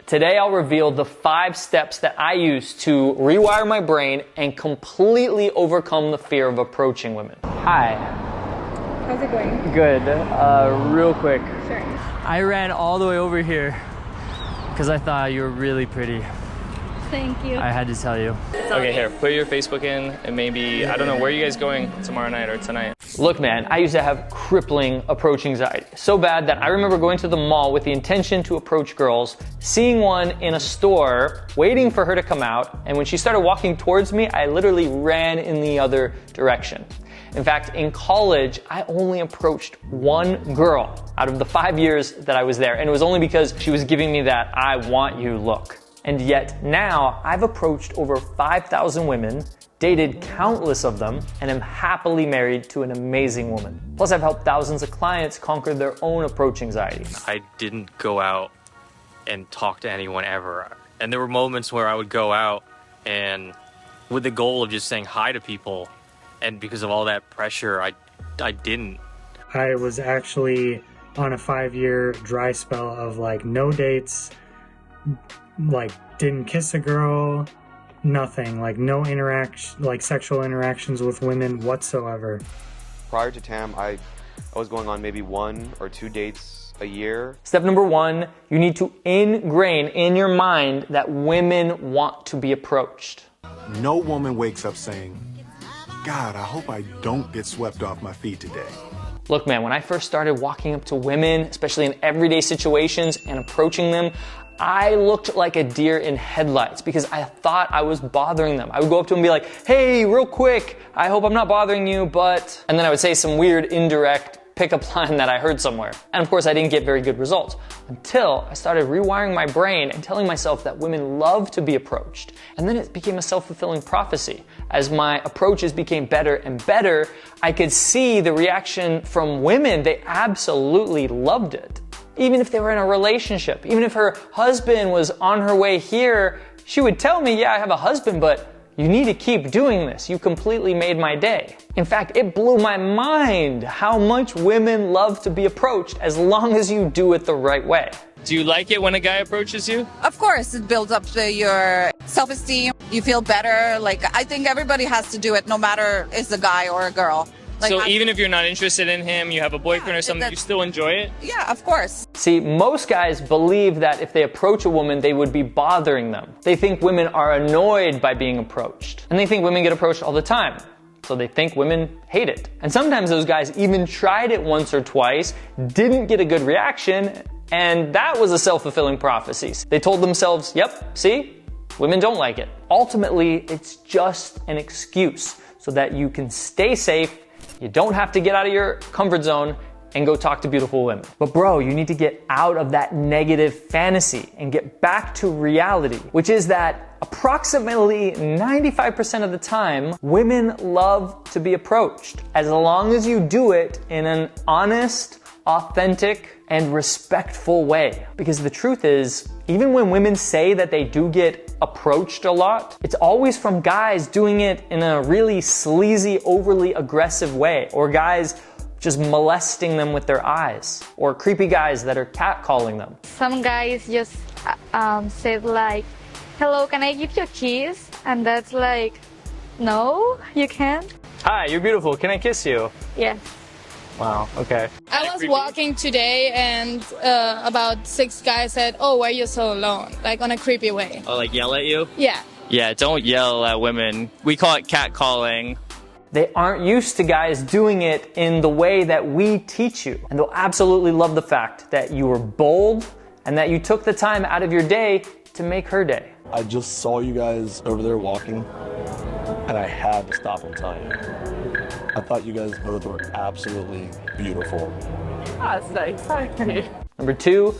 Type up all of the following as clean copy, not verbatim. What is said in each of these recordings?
Today I'll reveal the 5 steps that I use to rewire my brain and completely overcome the fear of approaching women. Hi. How's it going? Good. Real quick. Sure. I ran all the way over here because I thought you were really pretty. Thank you. I had to tell you. Okay, here, put your Facebook in and maybe, I don't know, where are you guys going tomorrow night or tonight? Look, man, I used to have crippling approach anxiety. So bad that I remember going to the mall with the intention to approach girls, seeing one in a store, waiting for her to come out, and when she started walking towards me, I literally ran in the other direction. In fact, in college, I only approached one girl out of the 5 years that I was there, and it was only because she was giving me that I want you look. And yet now I've approached over 5,000 women, dated countless of them, and am happily married to an amazing woman. Plus I've helped thousands of clients conquer their own approach anxiety. I didn't go out and talk to anyone ever. And there were moments where I would go out and with the goal of just saying hi to people, and because of all that pressure, I didn't. I was actually on a 5-year dry spell of like no dates, like didn't kiss a girl, nothing, like no interaction, like sexual interactions with women whatsoever. Prior to Tam, I was going on maybe 1 or 2 dates a year. Step number 1, you need to ingrain in your mind that women want to be approached. No woman wakes up saying, God, I hope I don't get swept off my feet today. Look, man, when I first started walking up to women, especially in everyday situations, and approaching them, I looked like a deer in headlights because I thought I was bothering them. I would go up to them and be like, hey, real quick, I hope I'm not bothering you, but... And then I would say some weird indirect pickup line that I heard somewhere. And of course, I didn't get very good results until I started rewiring my brain and telling myself that women love to be approached. And then it became a self-fulfilling prophecy. As my approaches became better and better, I could see the reaction from women. They absolutely loved it. Even if they were in a relationship, even if her husband was on her way here, she would tell me, yeah, I have a husband, but you need to keep doing this. You completely made my day. In fact, it blew my mind how much women love to be approached as long as you do it the right way. Do you like it when a guy approaches you? Of course, it builds up your self-esteem. You feel better. Like, I think everybody has to do it, no matter it's a guy or a girl. Like, so even if you're not interested in him, you have a boyfriend or something, you still enjoy it? Yeah, of course. See, most guys believe that if they approach a woman, they would be bothering them. They think women are annoyed by being approached. And they think women get approached all the time. So they think women hate it. And sometimes those guys even tried it once or twice, didn't get a good reaction, and that was a self-fulfilling prophecy. They told themselves, yep, see, women don't like it. Ultimately, it's just an excuse so that you can stay safe. You don't have to get out of your comfort zone and go talk to beautiful women. But bro, you need to get out of that negative fantasy and get back to reality, which is that approximately 95% of the time, women love to be approached, as long as you do it in an honest, authentic, and respectful way. Because the truth is, even when women say that they do get approached a lot, it's always from guys doing it in a really sleazy, overly aggressive way, or guys just molesting them with their eyes, or creepy guys that are catcalling them. Some guys just said like, hello, can I give you a kiss? And that's like, no, you can't. Hi, you're beautiful. Can I kiss you? Yes. Wow, okay. I was walking today and about 6 guys said, oh, why are you so alone? Like on a creepy way. Oh, like yell at you? Yeah. Yeah, don't yell at women. We call it catcalling. They aren't used to guys doing it in the way that we teach you. And they'll absolutely love the fact that you were bold and that you took the time out of your day to make her day. I just saw you guys over there walking, and I had to stop and tell you. I thought you guys both were absolutely beautiful. That's nice. Number 2,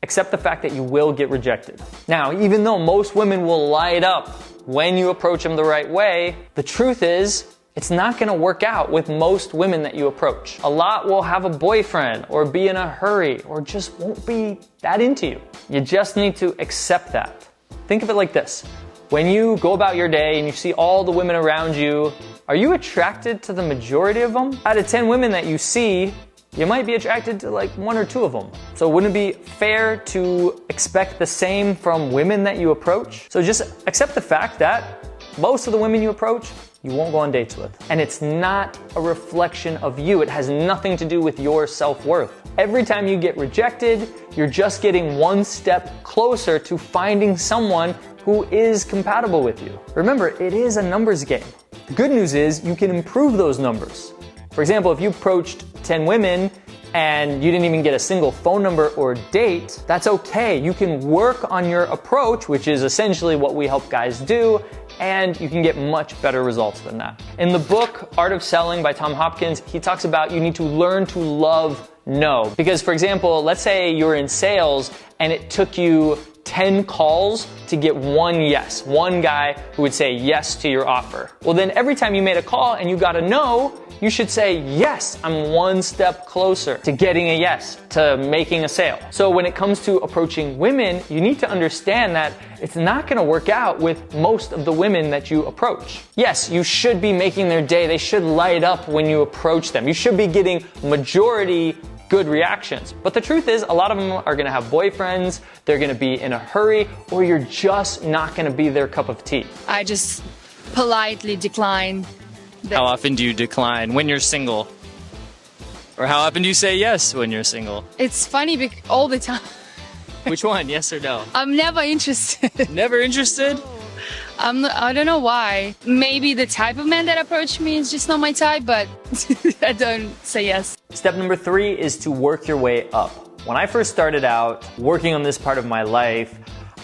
accept the fact that you will get rejected. Now, even though most women will light up when you approach them the right way, the truth is, it's not gonna work out with most women that you approach. A lot will have a boyfriend, or be in a hurry, or just won't be that into you. You just need to accept that. Think of it like this. When you go about your day and you see all the women around you, are you attracted to the majority of them? Out of 10 women that you see, you might be attracted to like 1 or 2 of them. So wouldn't it be fair to expect the same from women that you approach? So just accept the fact that most of the women you approach, you won't go on dates with. And it's not a reflection of you. It has nothing to do with your self-worth. Every time you get rejected, you're just getting one step closer to finding someone who is compatible with you. Remember, it is a numbers game. The good news is you can improve those numbers. For example, if you approached 10 women and you didn't even get a single phone number or date, that's okay. You can work on your approach, which is essentially what we help guys do, and you can get much better results than that. In the book, Art of Selling by Tom Hopkins, he talks about you need to learn to love no. Because for example, let's say you're in sales and it took you 10 calls to get 1 yes, one guy who would say yes to your offer. Well, then every time you made a call and you got a no, you should say, yes, I'm 1 step closer to getting a yes, to making a sale. So when it comes to approaching women, you need to understand that it's not gonna work out with most of the women that you approach. Yes, you should be making their day. They should light up when you approach them. You should be getting majority good reactions. But the truth is, a lot of them are gonna have boyfriends, they're gonna be in a hurry, or you're just not gonna be their cup of tea. I just politely decline. How often do you decline when you're single? Or how often do you say yes when you're single? It's funny all the time. Which one, yes or no? I'm never interested. Never interested? I don't know why. Maybe the type of man that approached me is just not my type, but I don't say yes. Step number 3 is to work your way up. When I first started out working on this part of my life,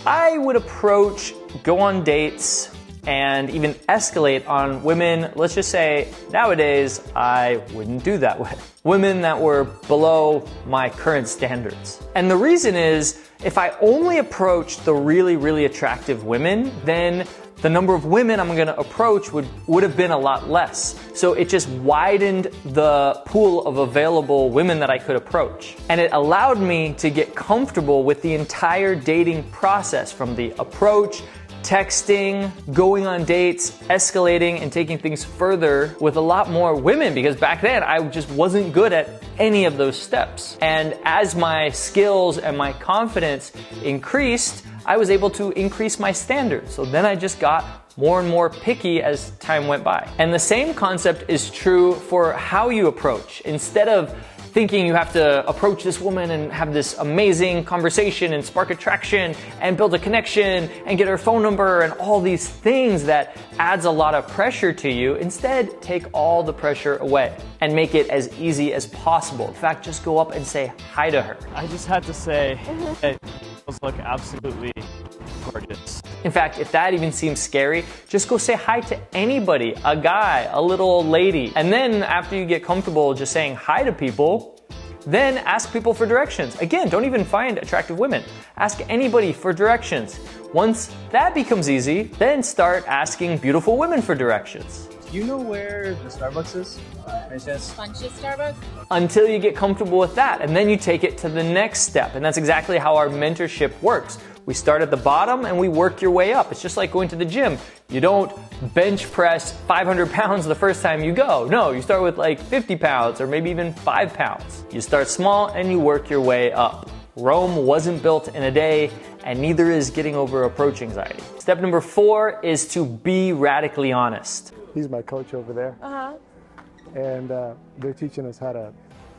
I would approach, go on dates, and even escalate on women, let's just say nowadays I wouldn't do that with. Women that were below my current standards. And the reason is, if I only approached the really, really attractive women, then the number of women I'm gonna approach would have been a lot less. So it just widened the pool of available women that I could approach. And it allowed me to get comfortable with the entire dating process, from the approach, texting, going on dates, escalating, and taking things further with a lot more women, because back then I just wasn't good at any of those steps. And as my skills and my confidence increased, I was able to increase my standards. So then I just got more and more picky as time went by. And the same concept is true for how you approach. Instead of thinking you have to approach this woman and have this amazing conversation and spark attraction and build a connection and get her phone number and all these things that adds a lot of pressure to you, instead take all the pressure away and make it as easy as possible. In fact, just go up and say hi to her. I just had to say that girls look absolutely gorgeous. In fact, if that even seems scary, just go say hi to anybody, a guy, a little old lady. And then after you get comfortable just saying hi to people, then ask people for directions. Again, don't even find attractive women. Ask anybody for directions. Once that becomes easy, then start asking beautiful women for directions. Do you know where the Starbucks is? Bunches Starbucks? Until you get comfortable with that, and then you take it to the next step. And that's exactly how our mentorship works. We start at the bottom and we work your way up. It's just like going to the gym. You don't bench press 500 pounds the first time you go. No, you start with like 50 pounds or maybe even 5 pounds. You start small and you work your way up. Rome wasn't built in a day, and neither is getting over approach anxiety. Step number 4 is to be radically honest. He's my coach over there. And they're teaching us how to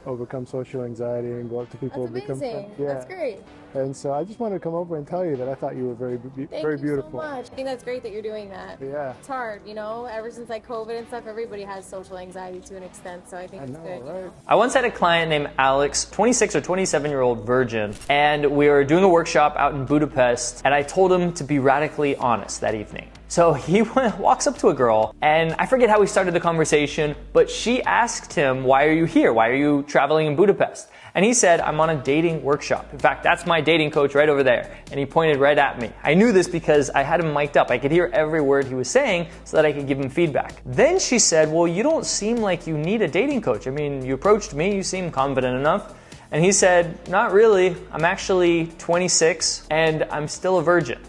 overcome social anxiety and go up to people. That's amazing. Yeah. That's great. And so I just wanted to come over and tell you that I thought you were very beautiful. So much. I think that's great that you're doing that. Yeah. It's hard, you know, ever since like COVID and stuff, everybody has social anxiety to an extent, so I think it's good. Right? I once had a client named Alex, 26 or 27-year-old virgin, and we were doing a workshop out in Budapest, and I told him to be radically honest that evening. So he walks up to a girl, and I forget how we started the conversation, but she asked him, why are you here? Why are you traveling in Budapest? And he said, I'm on a dating workshop. In fact, that's my dating coach right over there. And he pointed right at me. I knew this because I had him mic'd up. I could hear every word he was saying so that I could give him feedback. Then she said, well, you don't seem like you need a dating coach. I mean, you approached me, you seem confident enough. And he said, not really. I'm actually 26 and I'm still a virgin.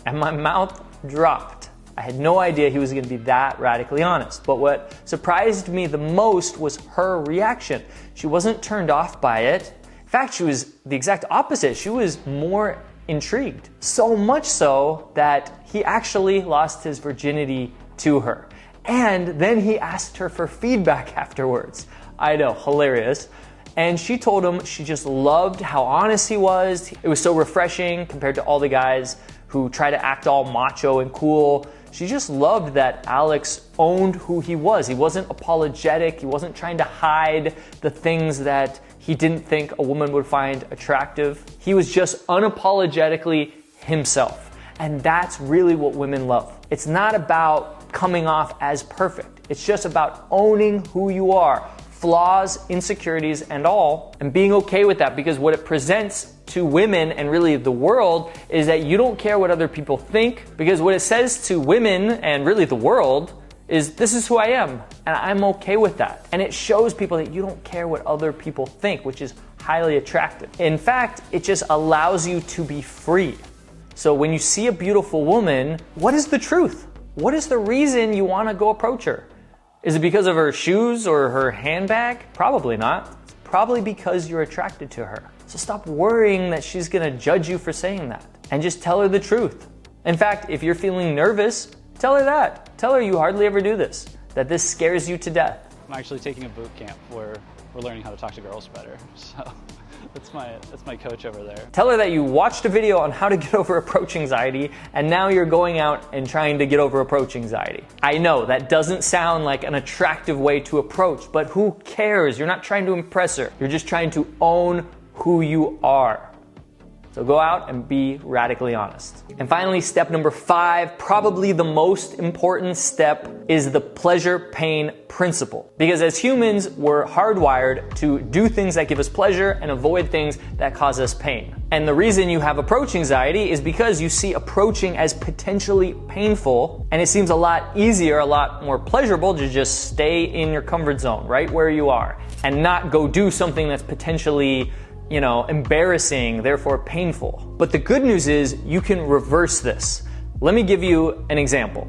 And my mouth dropped. I had no idea he was going to be that radically honest. But what surprised me the most was her reaction. She wasn't turned off by it. In fact, she was the exact opposite. She was more intrigued. So much so that he actually lost his virginity to her. And then he asked her for feedback afterwards. I know, hilarious. And she told him she just loved how honest he was. It was so refreshing compared to all the guys who try to act all macho and cool. She just loved that Alex owned who he was. He wasn't apologetic. He wasn't trying to hide the things that he didn't think a woman would find attractive. He was just unapologetically himself. And that's really what women love. It's not about coming off as perfect. It's just about owning who you are. Flaws, insecurities, and all, and being okay with that, because what it presents to women and really the world is that you don't care what other people think, because what it says to women and really the world is this is who I am and I'm okay with that. And it shows people that you don't care what other people think, which is highly attractive. In fact, it just allows you to be free. So when you see a beautiful woman, what is the truth? What is the reason you want to go approach her? Is it because of her shoes or her handbag? Probably not. It's probably because you're attracted to her. So stop worrying that she's gonna judge you for saying that and just tell her the truth. In fact, if you're feeling nervous, tell her that. Tell her you hardly ever do this, that this scares you to death. I'm actually taking a boot camp where we're learning how to talk to girls better. So that's my coach over there. Tell her that you watched a video on how to get over approach anxiety and now you're going out and trying to get over approach anxiety. I know that doesn't sound like an attractive way to approach, but who cares? You're not trying to impress her. You're just trying to own who you are. So go out and be radically honest. And finally, step number 5, probably the most important step, is the pleasure-pain principle. Because as humans, we're hardwired to do things that give us pleasure and avoid things that cause us pain. And the reason you have approach anxiety is because you see approaching as potentially painful, and it seems a lot easier, a lot more pleasurable to just stay in your comfort zone, right where you are, and not go do something that's potentially embarrassing, therefore painful. But the good news is you can reverse this. Let me give you an example.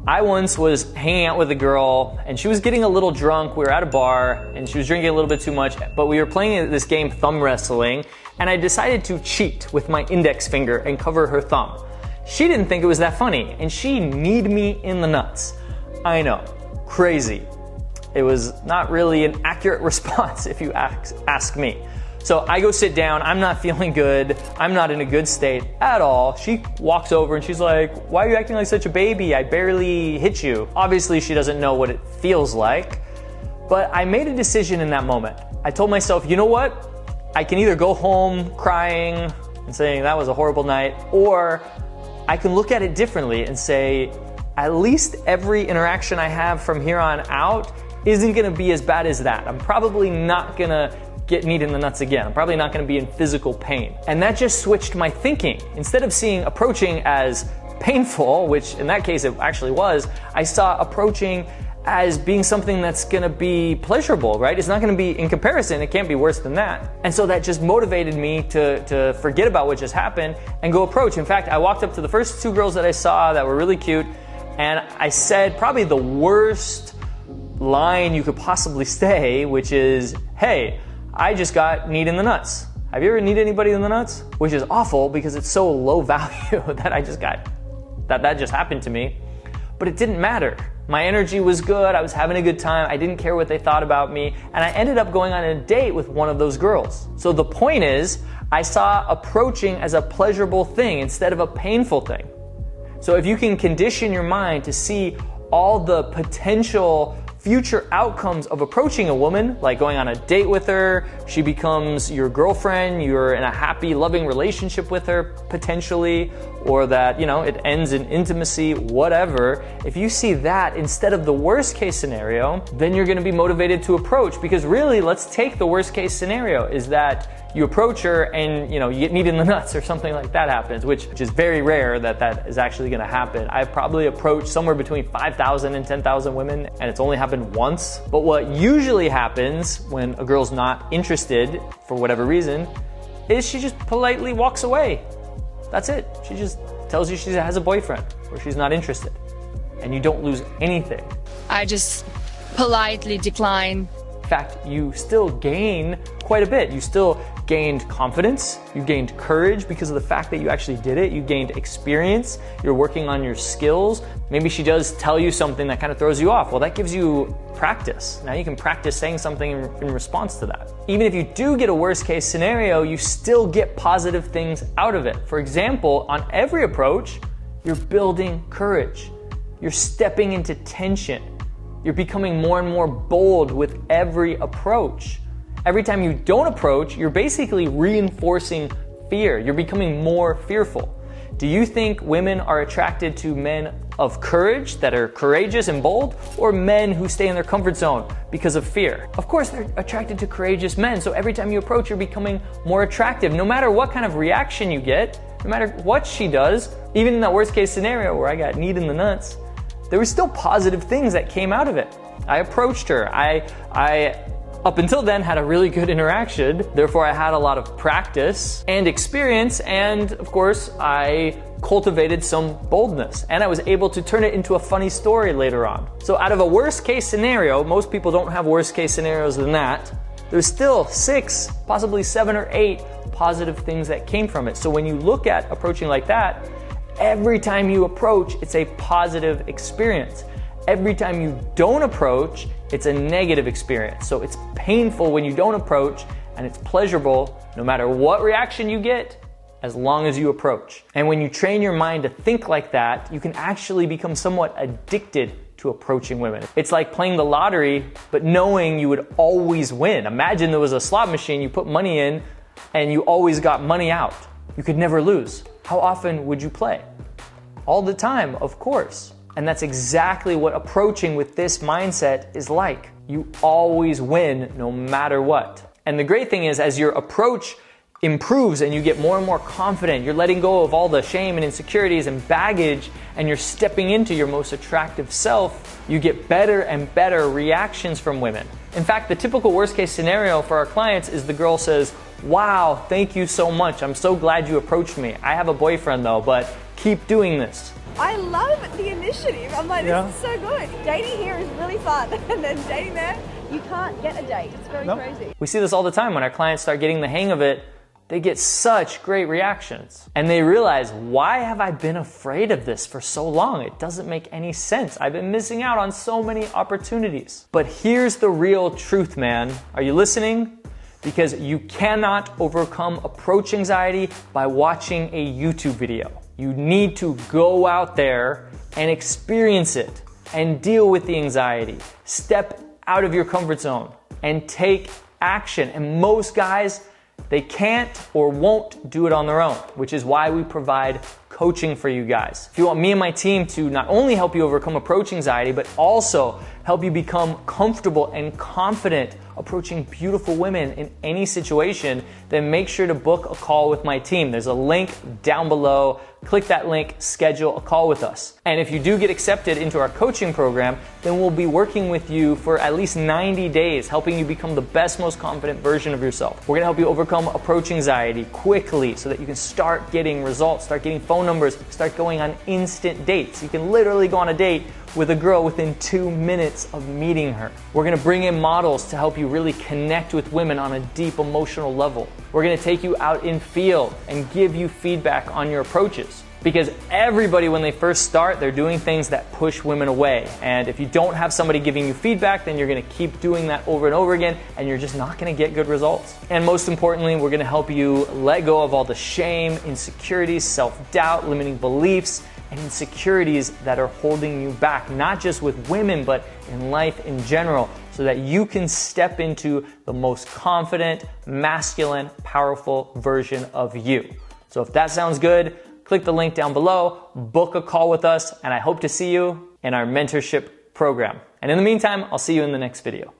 I once was hanging out with a girl and she was getting a little drunk. We were at a bar and she was drinking a little bit too much, but we were playing this game, thumb wrestling, and I decided to cheat with my index finger and cover her thumb. She didn't think it was that funny and she kneed me in the nuts. I know, crazy. It was not really an accurate response if you ask me. So I go sit down, I'm not feeling good, I'm not in a good state at all. She walks over and she's like, "Why are you acting like such a baby? I barely hit you." Obviously she doesn't know what it feels like, but I made a decision in that moment. I told myself, you know what? I can either go home crying and saying that was a horrible night, or I can look at it differently and say, at least every interaction I have from here on out isn't gonna be as bad as that. I'm probably not gonna get kneed in the nuts again. I'm probably not gonna be in physical pain. And that just switched my thinking. Instead of seeing approaching as painful, which in that case it actually was, I saw approaching as being something that's gonna be pleasurable, right? It's not gonna be, in comparison, it can't be worse than that. And so that just motivated me to forget about what just happened and go approach. In fact, I walked up to the first 2 girls that I saw that were really cute, and I said probably the worst line you could possibly say, which is, "Hey, I just got kneed in the nuts. Have you ever kneed anybody in the nuts?" Which is awful because it's so low value that I just got, that just happened to me. But it didn't matter. My energy was good, I was having a good time, I didn't care what they thought about me, and I ended up going on a date with one of those girls. So the point is, I saw approaching as a pleasurable thing instead of a painful thing. So if you can condition your mind to see all the potential future outcomes of approaching a woman, like going on a date with her, she becomes your girlfriend, you're in a happy, loving relationship with her, potentially, or that, it ends in intimacy, whatever. If you see that instead of the worst case scenario, then you're gonna be motivated to approach, because really, let's take the worst case scenario, is that you approach her and you get kneed in the nuts or something like that happens, which is very rare that is actually gonna happen. I've probably approached somewhere between 5,000 and 10,000 women, and it's only happened once. But what usually happens when a girl's not interested for whatever reason is she just politely walks away. That's it. She just tells you she has a boyfriend or she's not interested. and you don't lose anything. I just politely decline. In fact, you still gain quite a bit. You still gained confidence, you gained courage because of the fact that you actually did it, you gained experience, you're working on your skills. Maybe she does tell you something that kind of throws you off. Well, that gives you practice. Now you can practice saying something in response to that. Even if you do get a worst case scenario, you still get positive things out of it. For example, on every approach, you're building courage. You're stepping into tension. You're becoming more and more bold with every approach. Every time you don't approach, you're basically reinforcing fear. You're becoming more fearful. Do you think women are attracted to men of courage, that are courageous and bold, or men who stay in their comfort zone because of fear? Of course, they're attracted to courageous men. So every time you approach, you're becoming more attractive. No matter what kind of reaction you get, no matter what she does, even in that worst case scenario where I got kneed in the nuts, there were still positive things that came out of it. I approached her. I up until then had a really good interaction. Therefore, I had a lot of practice and experience. And of course, I cultivated some boldness and I was able to turn it into a funny story later on. So out of a worst case scenario, most people don't have worst case scenarios than that. There's still 6, possibly 7 or 8 positive things that came from it. So when you look at approaching like that, every time you approach, it's a positive experience. Every time you don't approach, it's a negative experience. So it's painful when you don't approach, and it's pleasurable no matter what reaction you get, as long as you approach. And when you train your mind to think like that, you can actually become somewhat addicted to approaching women. It's like playing the lottery, but knowing you would always win. Imagine there was a slot machine, you put money in, and you always got money out. You could never lose. How often would you play? All the time, of course. And that's exactly what approaching with this mindset is like. You always win no matter what. And the great thing is, as your approach improves and you get more and more confident, you're letting go of all the shame and insecurities and baggage, and you're stepping into your most attractive self, you get better and better reactions from women. In fact, the typical worst case scenario for our clients is the girl says, "Wow, thank you so much. I'm so glad you approached me. I have a boyfriend though, but keep doing this." I love the initiative. I'm like, this is so good. Dating here is really fun. And then dating there, you can't get a date. It's very crazy. We see this all the time. When our clients start getting the hang of it, they get such great reactions. And they realize, why have I been afraid of this for so long? It doesn't make any sense. I've been missing out on so many opportunities. But here's the real truth, man. Are you listening? Because you cannot overcome approach anxiety by watching a YouTube video. You need to go out there and experience it and deal with the anxiety. Step out of your comfort zone and take action. And most guys, they can't or won't do it on their own, which is why we provide coaching for you guys. If you want me and my team to not only help you overcome approach anxiety, but also help you become comfortable and confident approaching beautiful women in any situation, then make sure to book a call with my team. There's a link down below. Click that link, schedule a call with us. And if you do get accepted into our coaching program, then we'll be working with you for at least 90 days, helping you become the best, most confident version of yourself. We're gonna help you overcome approach anxiety quickly so that you can start getting results, start getting phone numbers, start going on instant dates. You can literally go on a date with a girl within 2 minutes of meeting her. We're gonna bring in models to help you really connect with women on a deep emotional level. We're gonna take you out in field and give you feedback on your approaches. Because everybody, when they first start, they're doing things that push women away. And if you don't have somebody giving you feedback, then you're gonna keep doing that over and over again, and you're just not gonna get good results. And most importantly, we're gonna help you let go of all the shame, insecurities, self-doubt, limiting beliefs, and insecurities that are holding you back, not just with women, but in life in general, so that you can step into the most confident, masculine, powerful version of you. So if that sounds good, click the link down below, book a call with us, and I hope to see you in our mentorship program. And in the meantime, I'll see you in the next video.